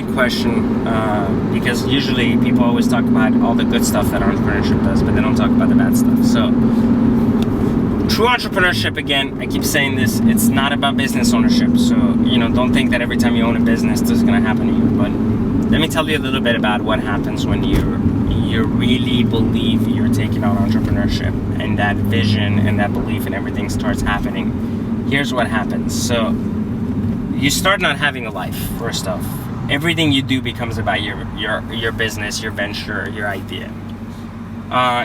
great question, because usually people always talk about all the good stuff that entrepreneurship does, but they don't talk about the bad stuff. So, true entrepreneurship, again, I keep saying this, it's not about business ownership. So, don't think that every time you own a business, this is going to happen to you. But let me tell you a little bit about what happens when you really believe you're taking on entrepreneurship, and that vision and that belief and everything starts happening. Here's what happens. So, you start not having a life, first off. Everything you do becomes about your business, your venture, your idea.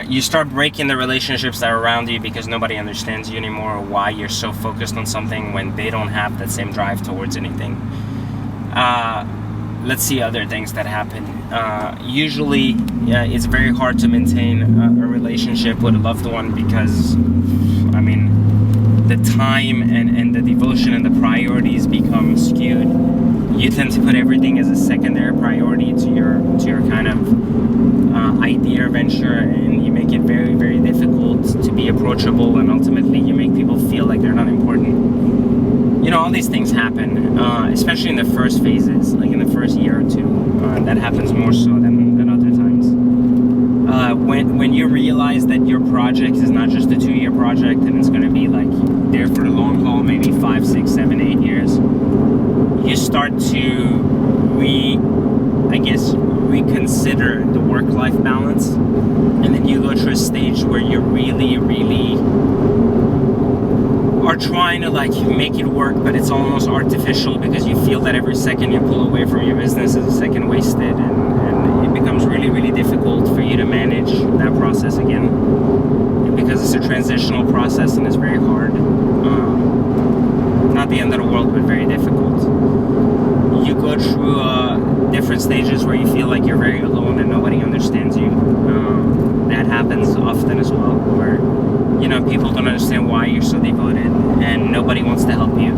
You start breaking the relationships that are around you because nobody understands you anymore, or why you're so focused on something when they don't have that same drive towards anything. Let's see other things that happen. Usually, it's very hard to maintain a relationship with a loved one because, the time and the devotion and the priorities become skewed. You tend to put everything as a secondary priority to your kind of idea or venture, and you make it very, very difficult to be approachable, and ultimately you make people feel like they're not important. All these things happen, especially in the first phases, like in the first year or two. That happens more so than other times. When you realize that your project is not just a 2-year project, and it's going to be like there for the long haul, maybe 5, 6, 7, 8 years, you start to reconsider the work-life balance, and then you go through a stage where you really, really are trying to make it work, but it's almost artificial because you feel that every second you pull away from your business is a second wasted, and it becomes really, really difficult for you to manage that process again, because it's a transitional process and it's very hard. Not the end of the world, but very difficult. You go through different stages where you feel like you're very alone and nobody understands you. That happens often as well, where people don't understand why you're so devoted and nobody wants to help you.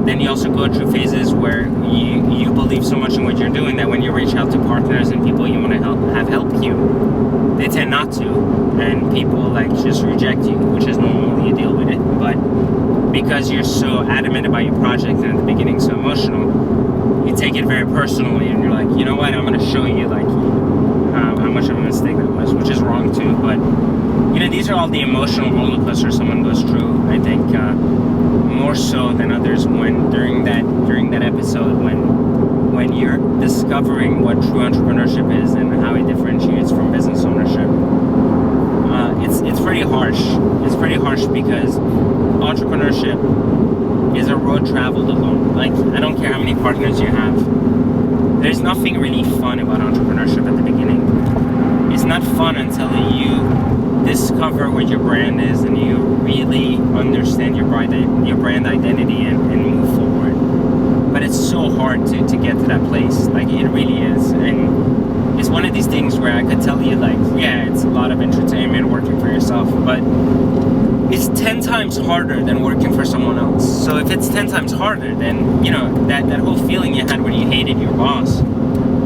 Then you also go through phases where you believe so much in what you're doing that when you reach out to partners and people you want to have help you, they tend not to, and people just reject you, which is normal. You deal with it, but because you're so adamant about your project and at the beginning so emotional, you take it very personally, and you're like, you know what, I'm going to show you how much of a mistake that was, which is wrong too. But these are all the emotional roller coasters someone goes through. I think more so than others when during that episode when you're discovering what true entrepreneurship is and how it differentiates from business ownership. It's pretty harsh. It's pretty harsh because entrepreneurship is a road traveled alone. I don't care how many partners you have. There's nothing really fun about entrepreneurship at the beginning. It's not fun until you discover what your brand is and you really understand your brand identity and move forward. But it's so hard to get to that place. It really is. And it's one of these things where I could tell you, it's a lot of entertainment working for yourself, but it's 10 times harder than working for someone else. So if it's 10 times harder, then, that whole feeling you had when you hated your boss,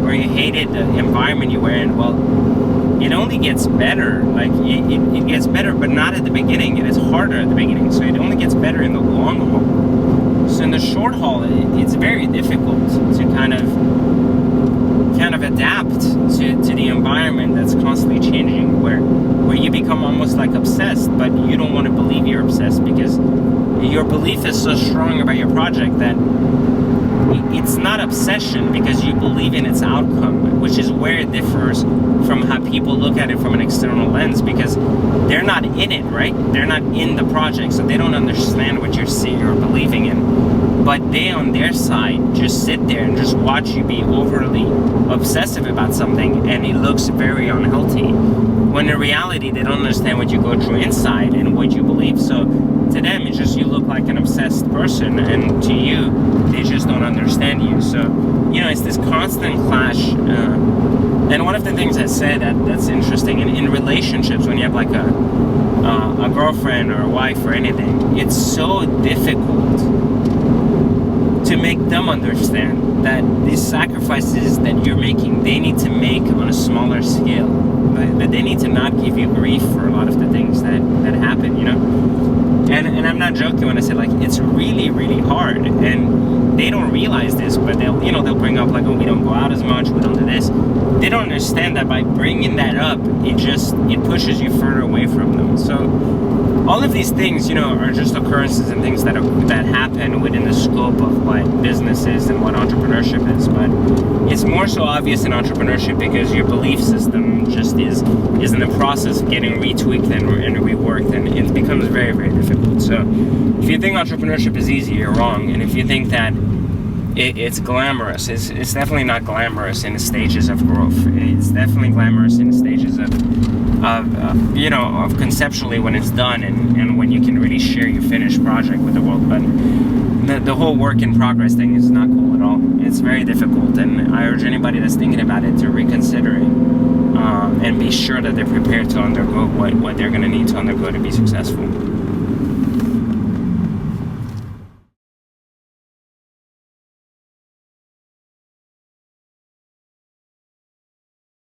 or you hated the environment you were in, well, it only gets better. It gets better, but not at the beginning. It is harder at the beginning, so it only gets better in the long haul. So in the short haul, it's very difficult to kind of adapt to the environment that's constantly changing, where you become almost obsessed, but you don't want to believe you're obsessed because your belief is so strong about your project that it's not obsession, because you believe in its outcome, which is where it differs from how people look at it from an external lens, because they're not in it, right? They're not in the project, so they don't understand what you're seeing or believing in. But they, on their side, just sit there and just watch you be overly obsessive about something, and it looks very unhealthy. When in reality, they don't understand what you go through inside and what you believe. So to them, it's just you look like an obsessed person, and to you, they just don't understand you. So, it's this constant clash. And one of the things I said that's interesting, in relationships, when you have a girlfriend or a wife or anything, it's so difficult to make them understand that these sacrifices that you're making, they need to make on a smaller scale. But they need to not give you grief for a lot of the things that happen, And and I'm not joking when I say like it's really, really hard, and they don't realize this, but they'll bring up like, oh, we don't go out as much, we don't do this. They don't understand that by bringing that up, it pushes you further away from them. So all of these things, are just occurrences and things that happen within the scope of what business is and what entrepreneurship is. But it's more so obvious in entrepreneurship because your belief system just is in the process of getting retweaked and reworked, and it becomes very, very difficult. So if you think entrepreneurship is easy, you're wrong. And if you think that it's glamorous, it's definitely not glamorous in the stages of growth. It's definitely glamorous in the stages of conceptually when it's done and when you can really share your finished project with the world. But the whole work in progress thing is not cool at all. It's very difficult, and I urge anybody that's thinking about it to reconsider it, and be sure that they're prepared to undergo what they're going to need to undergo to be successful.